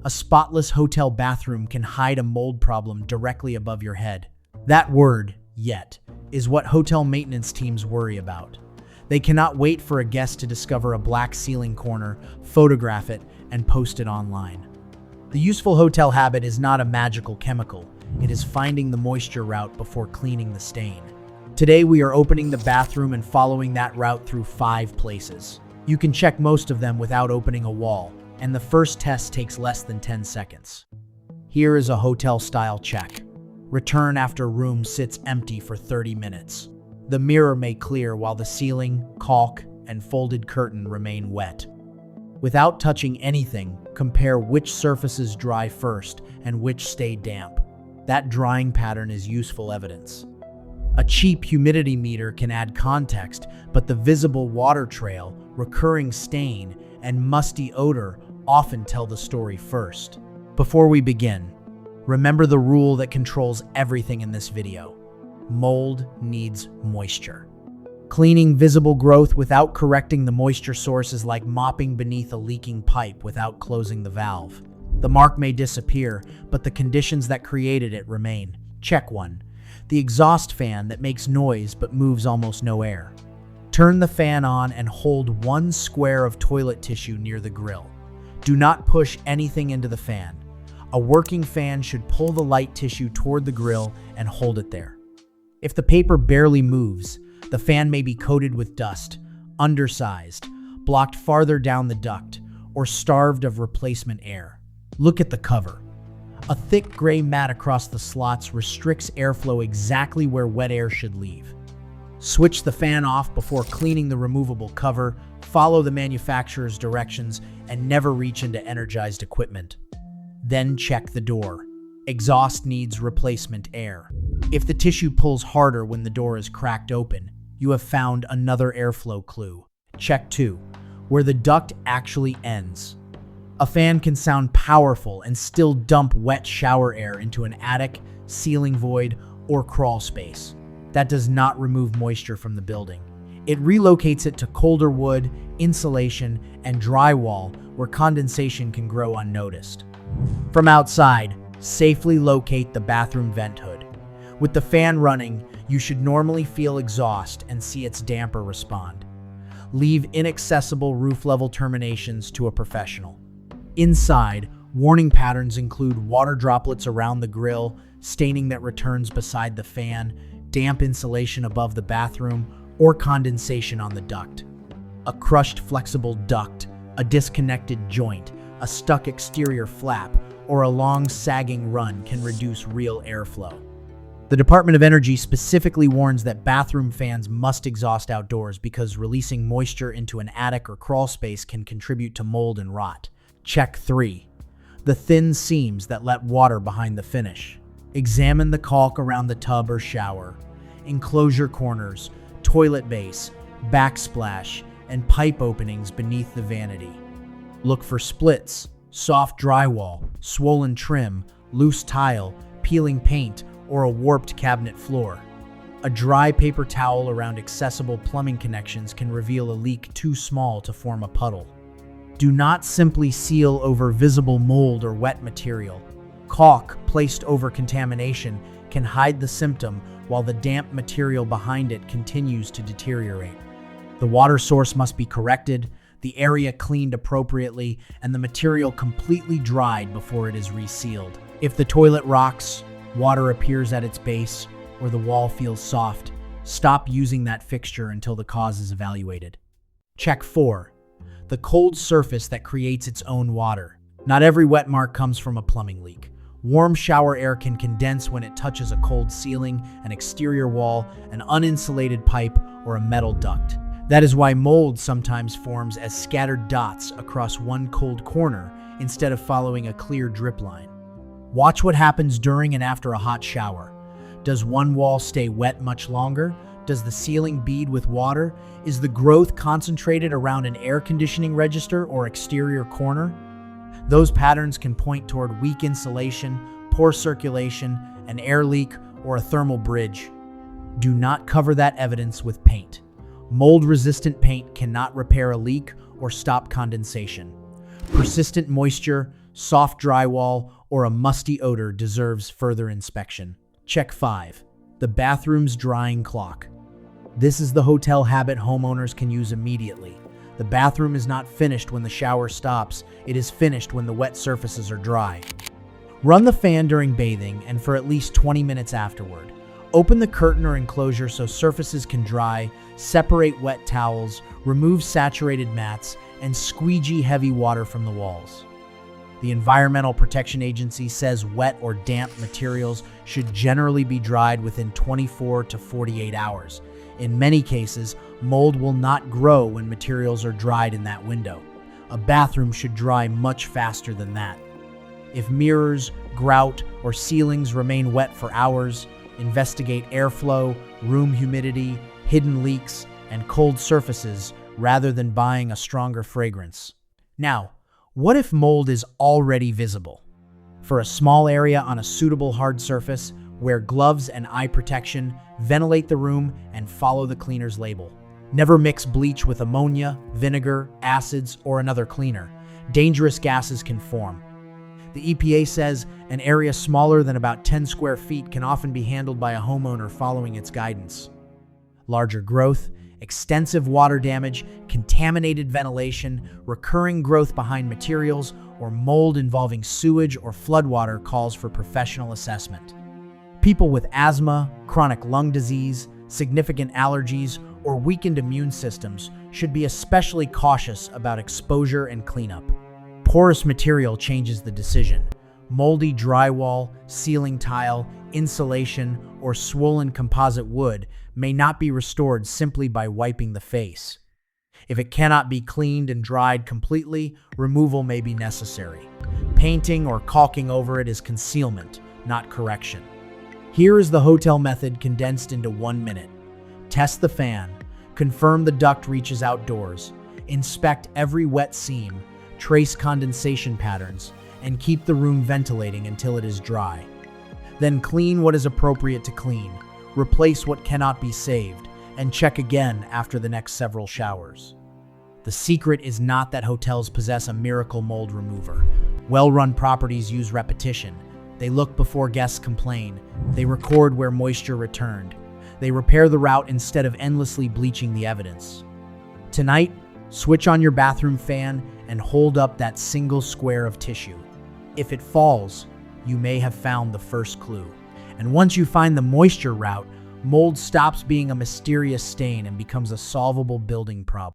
A spotless hotel bathroom can hide a mold problem directly above your head. That word, yet, is what hotel maintenance teams worry about. They cannot wait for a guest to discover a black ceiling corner, photograph it, and post it online. The useful hotel habit is not a magical chemical. It is finding the moisture route before cleaning the stain. Today we are opening the bathroom and following that route through 5 places. You can check most of them without opening a wall, and the first test takes less than 10 seconds. Here is a hotel-style check. Return after room sits empty for 30 minutes. The mirror may clear while the ceiling, caulk, and folded curtain remain wet. Without touching anything, compare which surfaces dry first and which stay damp. That drying pattern is useful evidence. A cheap humidity meter can add context, but the visible water trail, recurring stain, and musty odor often tell the story first. Before we begin, remember the rule that controls everything in this video. Mold needs moisture. Cleaning visible growth without correcting the moisture source is like mopping beneath a leaking pipe without closing the valve. The mark may disappear, but the conditions that created it remain. Check 1. The exhaust fan that makes noise but moves almost no air. Turn the fan on and hold 1 square of toilet tissue near the grill. Do not push anything into the fan. A working fan should pull the light tissue toward the grill and hold it there. If the paper barely moves, the fan may be coated with dust, undersized, blocked farther down the duct, or starved of replacement air. Look at the cover. A thick gray mat across the slots restricts airflow exactly where wet air should leave. Switch the fan off before cleaning the removable cover, follow the manufacturer's directions, and never reach into energized equipment. Then check the door. Exhaust needs replacement air. If the tissue pulls harder when the door is cracked open, you have found another airflow clue. Check 2, where the duct actually ends. A fan can sound powerful and still dump wet shower air into an attic, ceiling void, or crawl space. That does not remove moisture from the building. It relocates it to colder wood, insulation, and drywall where condensation can grow unnoticed. From outside, safely locate the bathroom vent hood. With the fan running, you should normally feel exhaust and see its damper respond. Leave inaccessible roof-level terminations to a professional. Inside, warning patterns include water droplets around the grill, staining that returns beside the fan, damp insulation above the bathroom, or condensation on the duct. A crushed flexible duct, a disconnected joint, a stuck exterior flap, or a long sagging run can reduce real airflow. The Department of Energy specifically warns that bathroom fans must exhaust outdoors because releasing moisture into an attic or crawl space can contribute to mold and rot. Check 3. The thin seams that let water behind the finish. Examine the caulk around the tub or shower, enclosure corners, toilet base, backsplash, and pipe openings beneath the vanity. Look for splits, soft drywall, swollen trim, loose tile, peeling paint, or a warped cabinet floor. A dry paper towel around accessible plumbing connections can reveal a leak too small to form a puddle. Do not simply seal over visible mold or wet material. Caulk placed over contamination can hide the symptom while the damp material behind it continues to deteriorate. The water source must be corrected, the area cleaned appropriately, and the material completely dried before it is resealed. If the toilet rocks, water appears at its base, or the wall feels soft, stop using that fixture until the cause is evaluated. Check 4. The cold surface that creates its own water. Not every wet mark comes from a plumbing leak. Warm shower air can condense when it touches a cold ceiling, an exterior wall, an uninsulated pipe, or a metal duct. That is why mold sometimes forms as scattered dots across one cold corner instead of following a clear drip line. Watch what happens during and after a hot shower. Does one wall stay wet much longer? Does the ceiling bead with water? Is the growth concentrated around an air conditioning register or exterior corner? Those patterns can point toward weak insulation, poor circulation, an air leak, or a thermal bridge. Do not cover that evidence with paint. Mold-resistant paint cannot repair a leak or stop condensation. Persistent moisture, soft drywall, or a musty odor deserves further inspection. Check 5. The bathroom's drying clock. This is the hotel habit homeowners can use immediately. The bathroom is not finished when the shower stops, it is finished when the wet surfaces are dry. Run the fan during bathing and for at least 20 minutes afterward. Open the curtain or enclosure so surfaces can dry, separate wet towels, remove saturated mats, and squeegee heavy water from the walls. The Environmental Protection Agency says wet or damp materials should generally be dried within 24 to 48 hours. In many cases, mold will not grow when materials are dried in that window. A bathroom should dry much faster than that. If mirrors, grout, or ceilings remain wet for hours, investigate airflow, room humidity, hidden leaks, and cold surfaces rather than buying a stronger fragrance. Now, what if mold is already visible? For a small area on a suitable hard surface, wear gloves and eye protection, ventilate the room, and follow the cleaner's label. Never mix bleach with ammonia, vinegar, acids, or another cleaner. Dangerous gases can form. The EPA says an area smaller than about 10 square feet can often be handled by a homeowner following its guidance. Larger growth, extensive water damage, contaminated ventilation, recurring growth behind materials, or mold involving sewage or floodwater calls for professional assessment. People with asthma, chronic lung disease, significant allergies, or weakened immune systems should be especially cautious about exposure and cleanup. Porous material changes the decision. Moldy drywall, ceiling tile, insulation, or swollen composite wood may not be restored simply by wiping the face. If it cannot be cleaned and dried completely, removal may be necessary. Painting or caulking over it is concealment, not correction. Here is the hotel method condensed into 1 minute. Test the fan. Confirm the duct reaches outdoors. Inspect every wet seam. Trace condensation patterns. And keep the room ventilating until it is dry. Then clean what is appropriate to clean. Replace what cannot be saved. And check again after the next several showers. The secret is not that hotels possess a miracle mold remover. Well-run properties use repetition. They look before guests complain. They record where moisture returned. They repair the route instead of endlessly bleaching the evidence. Tonight, switch on your bathroom fan and hold up that single square of tissue. If it falls, you may have found the first clue. And once you find the moisture route, mold stops being a mysterious stain and becomes a solvable building problem.